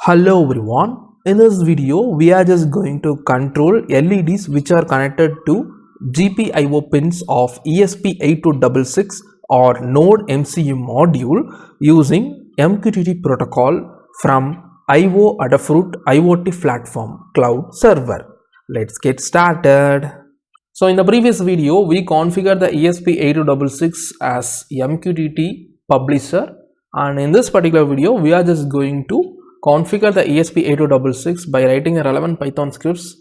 Hello everyone, in this video we are just going to control LEDs which are connected to GPIO pins of ESP8266 or Node MCU module using MQTT protocol from Adafruit IoT platform cloud server. Let's get started. So in the previous video we configured the ESP8266 as MQTT publisher, and in this particular video we are just going to configure the ESP8266 by writing a relevant Python scripts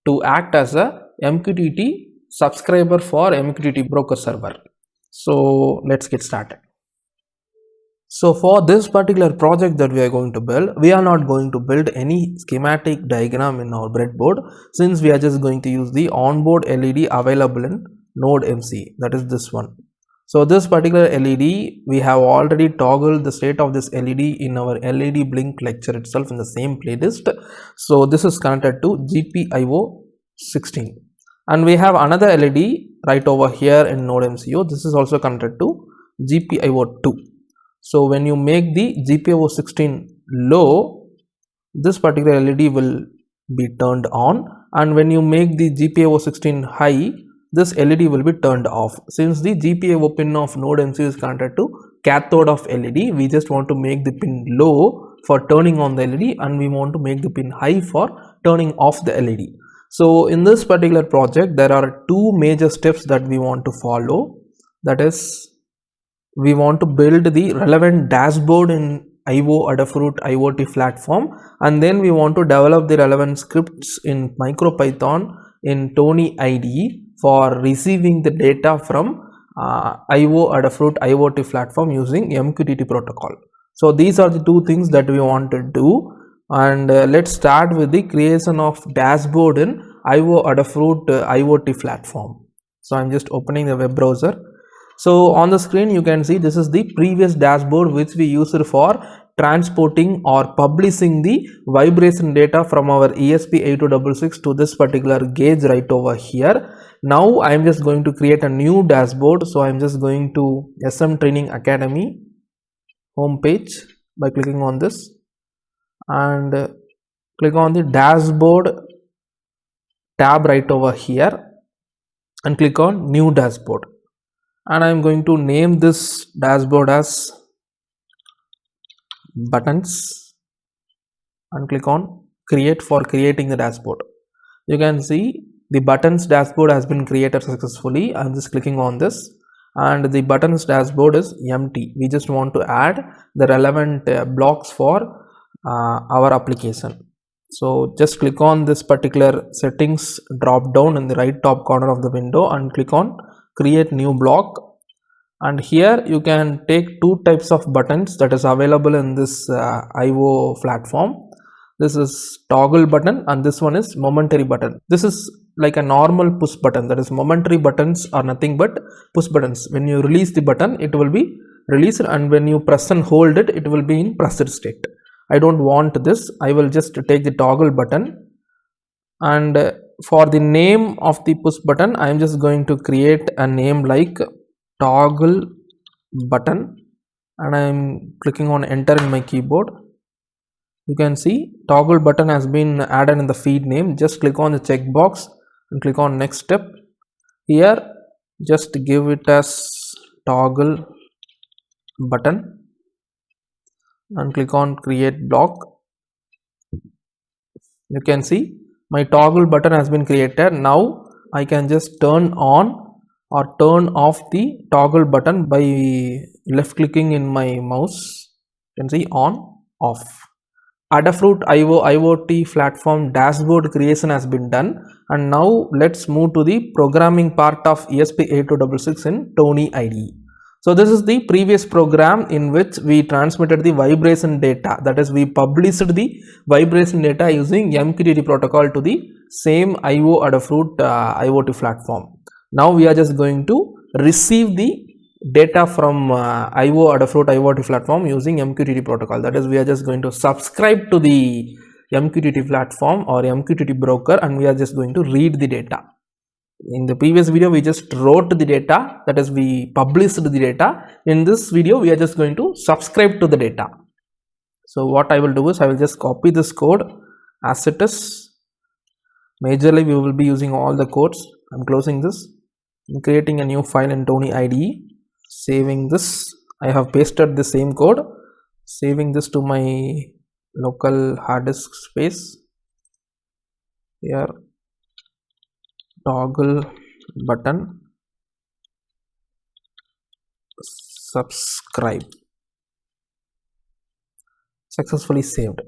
to act as a MQTT subscriber for MQTT broker server. So let's get started. So for this particular project that we are going to build, we are not going to build any schematic diagram in our breadboard, since we are just going to use the onboard LED available in Node MC, that is this one. So this particular LED, we have already toggled the state of this LED in our LED blink lecture itself in the same playlist. So this is connected to GPIO 16, and we have another LED right over here in Node MCU. This is also connected to GPIO 2. So when you make the GPIO 16 low, this particular LED will be turned on, and when you make the GPIO 16 high, this LED will be turned off. Since the GPIO pin of Node MCU is connected to cathode of LED, we just want to make the pin low for turning on the LED, and we want to make the pin high for turning off the LED. So in this particular project, there are two major steps that we want to follow. That is, we want to build the relevant dashboard in Adafruit IoT platform, and then we want to develop the relevant scripts in MicroPython in Tony IDE for receiving the data from Adafruit IoT platform using MQTT protocol. So these are the two things that we want to do, and let's start with the creation of dashboard in Adafruit IoT platform. So I'm just opening the web browser. So on the screen you can see this is the previous dashboard which we used for transporting or publishing the vibration data from our ESP8266 to this particular gauge right over here. Now I am just going to create a new dashboard. So I am just going to SM Training Academy homepage by clicking on this, and click on the dashboard tab right over here and click on new dashboard, and I am going to name this dashboard as buttons and click on create for creating the dashboard. You can see the buttons dashboard has been created successfully. I'm just clicking on this, and the buttons dashboard is empty. We just want to add the relevant blocks for our application. So just click on this particular settings drop down in the right top corner of the window and click on create new block, and here you can take two types of buttons that is available in this IO platform. This is toggle button and this one is momentary button. This is like a normal push button, that is momentary buttons are nothing but push buttons. When you release the button it will be released, and when you press and hold it, it will be in pressed state. I don't want this. I will just take the toggle button, and for the name of the push button I am just going to create a name like toggle button, and I am clicking on enter in my keyboard. You can see toggle button has been added in the feed name. Just click on the checkbox and click on next step. Here just give it as toggle button and click on create block. You can see my toggle button has been created. Now I can just turn on or turn off the toggle button by left clicking in my mouse. You can see on, off. Adafruit IoT platform dashboard creation has been done, and now let's move to the programming part of ESP8266 in Tony IDE. So this is the previous program in which we transmitted the vibration data, that is we published the vibration data using MQTT protocol to the same Adafruit IoT platform. Now we are just going to receive the data from Adafruit IoT platform using MQTT protocol, that is we are just going to subscribe to the MQTT platform or MQTT broker, and we are just going to read the data. In the previous video we just wrote the data, that is we published the data. In this video we are just going to subscribe to the data. So what I will do is I will just copy this code as it is. Majorly we will be using all the codes. I'm closing this and creating a new file in Tony IDE, saving this. I have pasted the same code, saving this to my local hard disk space. Here, toggle button, subscribe, successfully saved.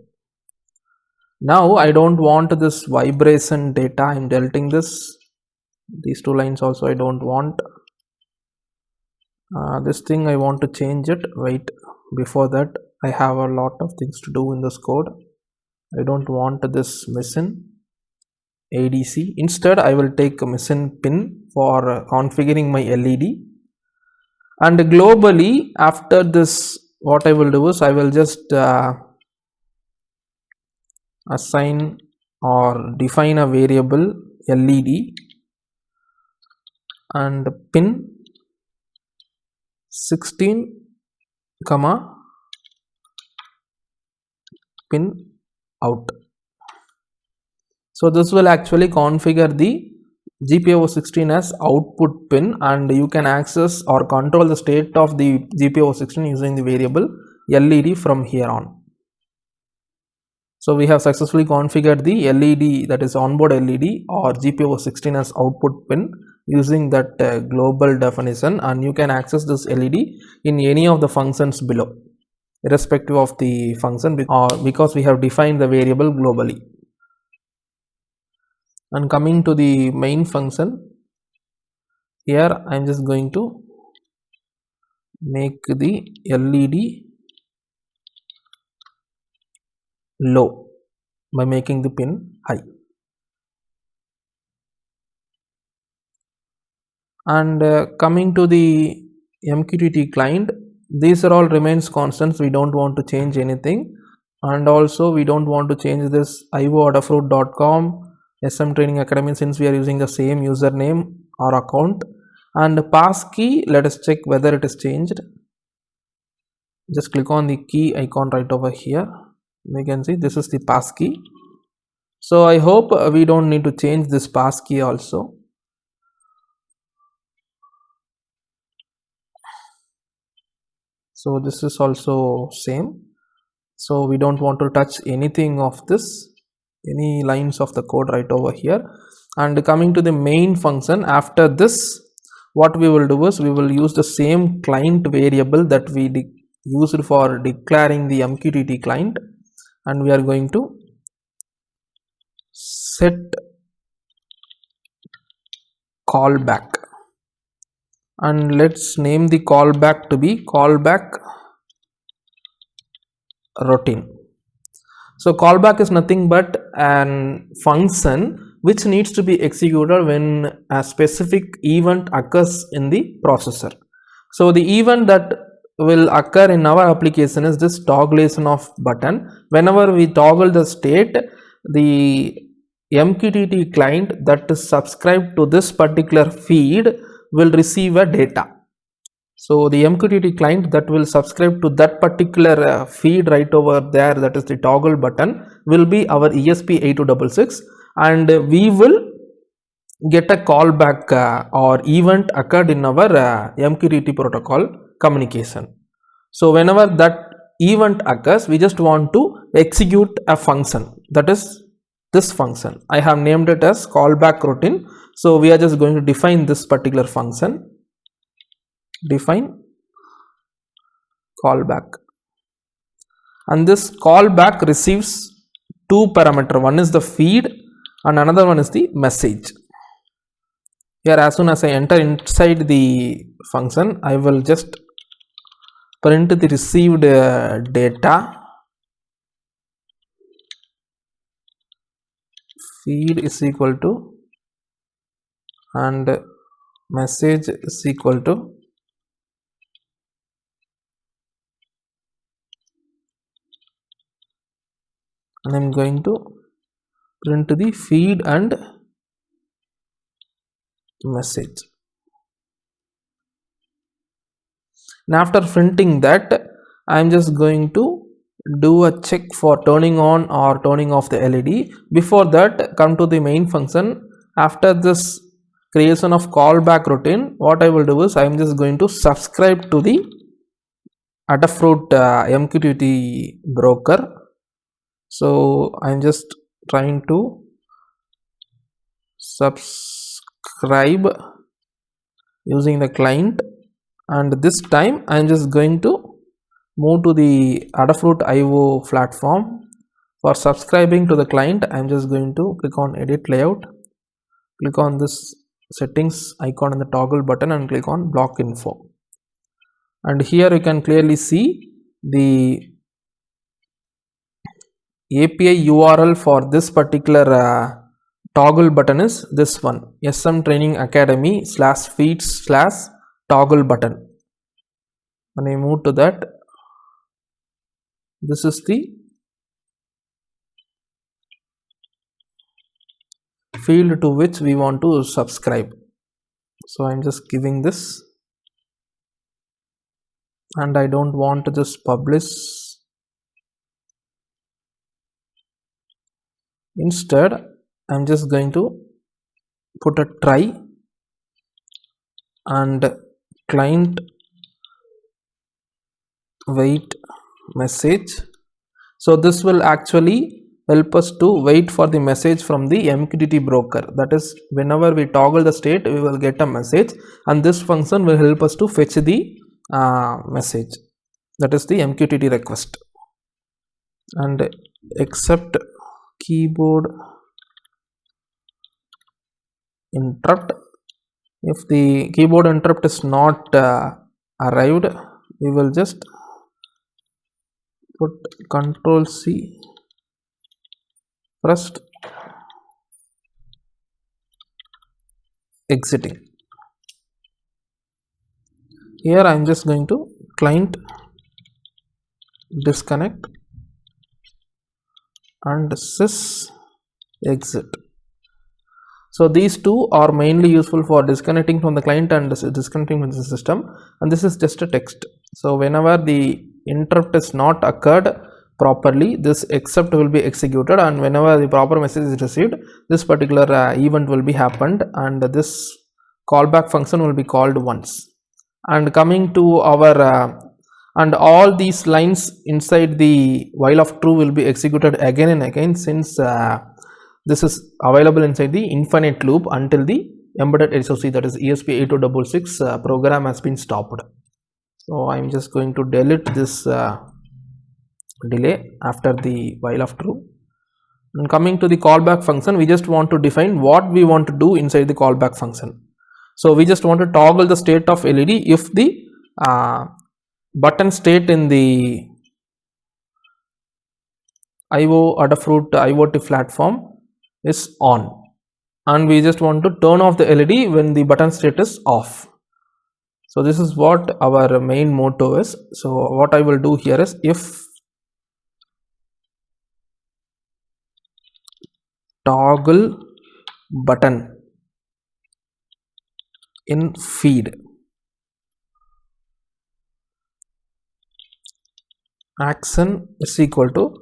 Now I don't want this vibration data. I'm deleting this. These two lines also I don't want. This thing I want to change it. Wait, before that I have a lot of things to do in this code. I don't want this mission ADC. Instead I will take a mission pin for configuring my LED. And globally, after this, what I will do is I will just assign or define a variable LED and pin 16 comma pin out. So this will actually configure the GPIO16 as output pin, and you can access or control the state of the GPIO16 using the variable LED from here on. So we have successfully configured the LED, that is onboard LED or GPIO16 as output pin using that global definition, and you can access this LED in any of the functions below, irrespective of the function, because we have defined the variable globally. And coming to the main function, here I am just going to make the LED low by making the pin high. And coming to the MQTT client, these are all remains constants. We don't want to change anything, and also we don't want to change this io@adafruit.com SM Training Academy, since we are using the same username or account. And passkey, let us check whether it is changed. Just click on the key icon right over here. You can see this is the passkey. So I hope we don't need to change this passkey also. So this is also same. So we don't want to touch anything of this, any lines of the code right over here. And coming to the main function, after this, what we will do is we will use the same client variable that we used for declaring the MQTT client, and we are going to set callback, and let's name the callback to be callback routine. So callback is nothing but an function which needs to be executed when a specific event occurs in the processor. So the event that will occur in our application is this toggleation of button. Whenever we toggle the state, the MQTT client that is subscribed to this particular feed will receive a data. So the MQTT client that will subscribe to that particular feed right over there, that is the toggle button, will be our ESP8266, and we will get a callback or event occurred in our MQTT protocol communication. So whenever that event occurs, we just want to execute a function, that is this function. I have named it as callback routine. So we are just going to define this particular function. Define callback, and this callback receives two parameters. One is the feed and another one is the message. Here, as soon as I enter inside the function, I will just print the received data. Feed is equal to and message is equal to and I am going to print the feed and message. And after printing that, I am just going to do a check for turning on or turning off the LED. Before that, come to the main function. After this creation of callback routine, what I will do is I am just going to subscribe to the Adafruit MQTT broker. So I am just trying to subscribe using the client, and this time I am just going to move to the Adafruit IO platform. For subscribing to the client, I am just going to click on edit layout, click on this settings icon in the toggle button and click on block info, and here you can clearly see the API URL for this particular toggle button is this one, SM Training Academy /feeds/toggle button. When I move to that, this is the field to which we want to subscribe. So I'm just giving this, and I don't want to just publish. Instead, I'm just going to put a try and client wait message. So this will actually help us to wait for the message from the MQTT broker. That is, whenever we toggle the state, we will get a message, and this function will help us to fetch the message, that is the MQTT request. And accept keyboard interrupt. If the keyboard interrupt is not arrived, we will just put Ctrl C pressed, exiting. Here I am just going to client disconnect and sys exit. So these two are mainly useful for disconnecting from the client and disconnecting from the system, and this is just a text. So whenever the interrupt is not occurred properly, this except will be executed, and whenever the proper message is received, this particular event will be happened, and this callback function will be called once. And coming to our and all these lines inside the while of true will be executed again and again, since this is available inside the infinite loop until the embedded SOC, that is ESP8266 program has been stopped. So I am just going to delete this delay after the while of true. And coming to the callback function, we just want to define what we want to do inside the callback function. So we just want to toggle the state of LED if the button state in the Adafruit IoT platform is on, and we just want to turn off the LED when the button state is off. So this is what our main motto is. So what I will do here is, if toggle button in feed action is equal to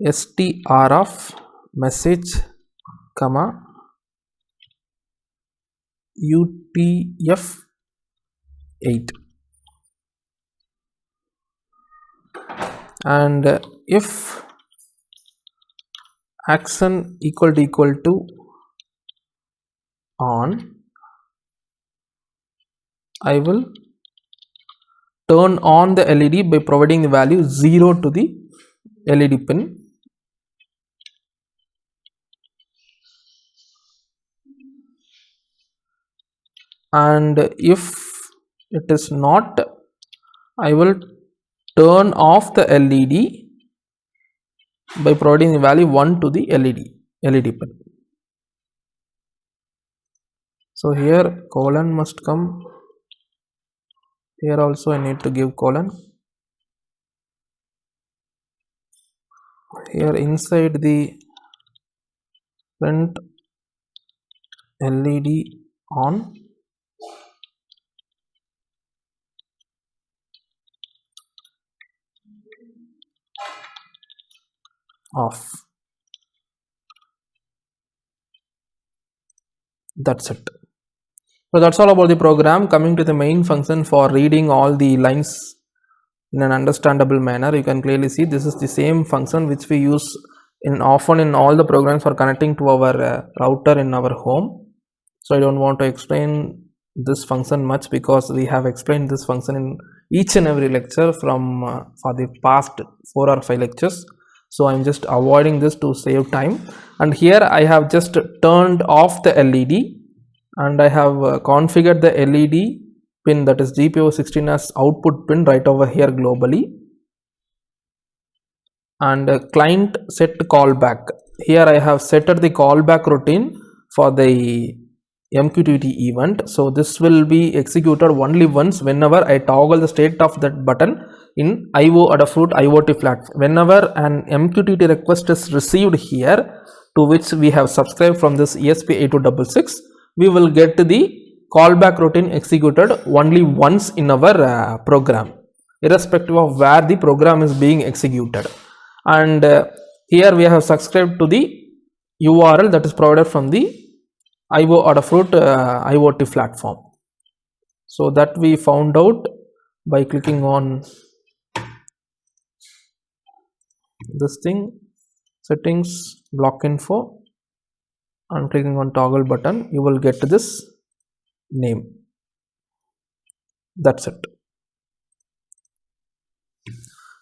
str of message comma UTF-8, and if action equal to on, I will turn on the LED by providing the value 0 to the LED pin. And if it is not, I will turn off the LED by providing the value 1 to the LED pin. So here colon must come. Here also I need to give colon. Here inside the print LED on, off. That's it. So that's all about the program. Coming to the main function for reading all the lines in an understandable manner, you can clearly see this is the same function which we use in often in all the programs for connecting to our router in our home. So I don't want to explain this function much because we have explained this function in each and every lecture from for the past 4 or 5 lectures. So I'm just avoiding this to save time, and here I have just turned off the LED and I have configured the LED pin, that is GPIO16 as output pin right over here globally, and client set callback. Here I have set the callback routine for the MQTT event. So this will be executed only once whenever I toggle the state of that button in Adafruit IOT platform. Whenever an MQTT request is received here, to which we have subscribed from this ESP8266, we will get the callback routine executed only once in our program, irrespective of where the program is being executed. And here we have subscribed to the URL that is provided from the Adafruit IoT platform. So that we found out by clicking on this thing, settings, block info, and clicking on toggle button, you will get this name. That's it.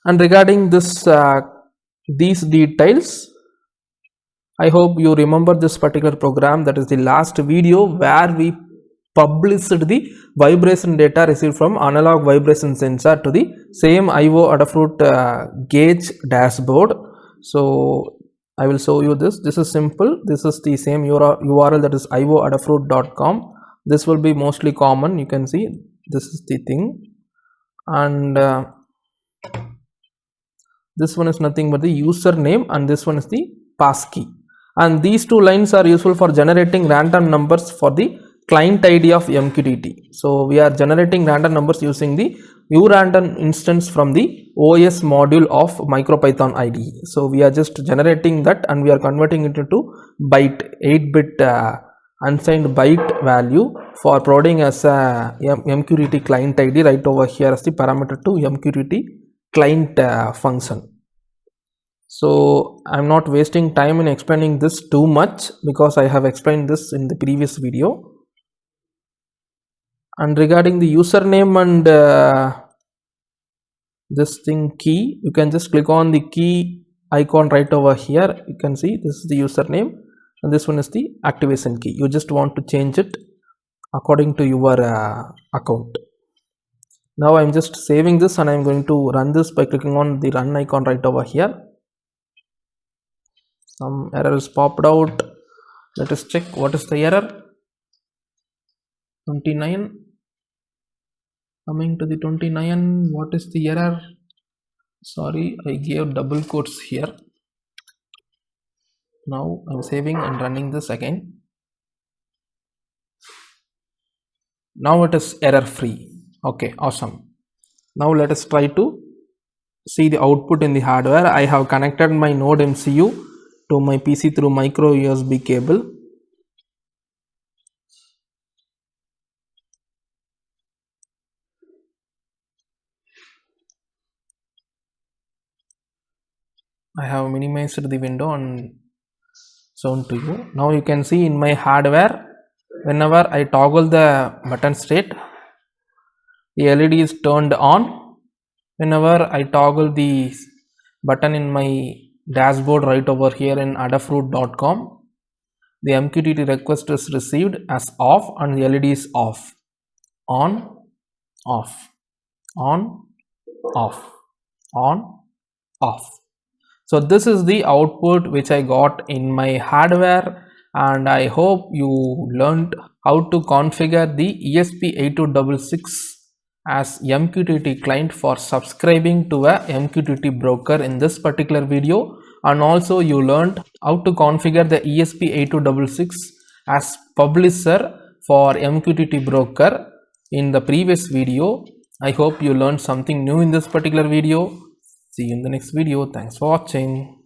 And regarding this these details, I hope you remember this particular program. That is the last video where we published the vibration data received from analog vibration sensor to the same Adafruit gauge dashboard. So I will show you this. This is simple. This is the same URL, that is adafruit.com. This will be mostly common. You can see this is the thing, and this one is nothing but the username, and this one is the passkey. And these two lines are useful for generating random numbers for the client ID of MQTT. So we are generating random numbers using the urandom instance from the OS module of MicroPython IDE. So we are just generating that and we are converting it into byte, 8-bit unsigned byte value for providing as a MQTT client ID right over here as the parameter to MQTT client function. So I'm not wasting time in explaining this too much because I have explained this in the previous video. And regarding the username and this thing key, you can just click on the key icon right over here. You can see this is the username and this one is the activation key. You just want to change it according to your account. Now I'm just saving this and I'm going to run this by clicking on the run icon right over here. Some errors popped out. Let us check what is the error. 29. Coming to the 29, what is the error? Sorry, I gave double quotes here. Now I'm saving and running this again. Now it is error free. Okay, awesome. Now let us try to see the output in the hardware. I have connected my Node MCU to my PC through micro USB cable. I have minimized the window and shown to you. Now you can see in my hardware, whenever I toggle the button state, the LED is turned on. Whenever I toggle the button in my dashboard right over here in adafruit.com, the MQTT request is received as off and the LED is off. On, off, on, off, on, off. So this is the output which I got in my hardware, and I hope you learned how to configure the ESP8266 as MQTT client for subscribing to a MQTT broker in this particular video, and also you learned how to configure the ESP8266 as publisher for MQTT broker in the previous video. I hope you learned something new in this particular video. See you in the next video. Thanks for watching.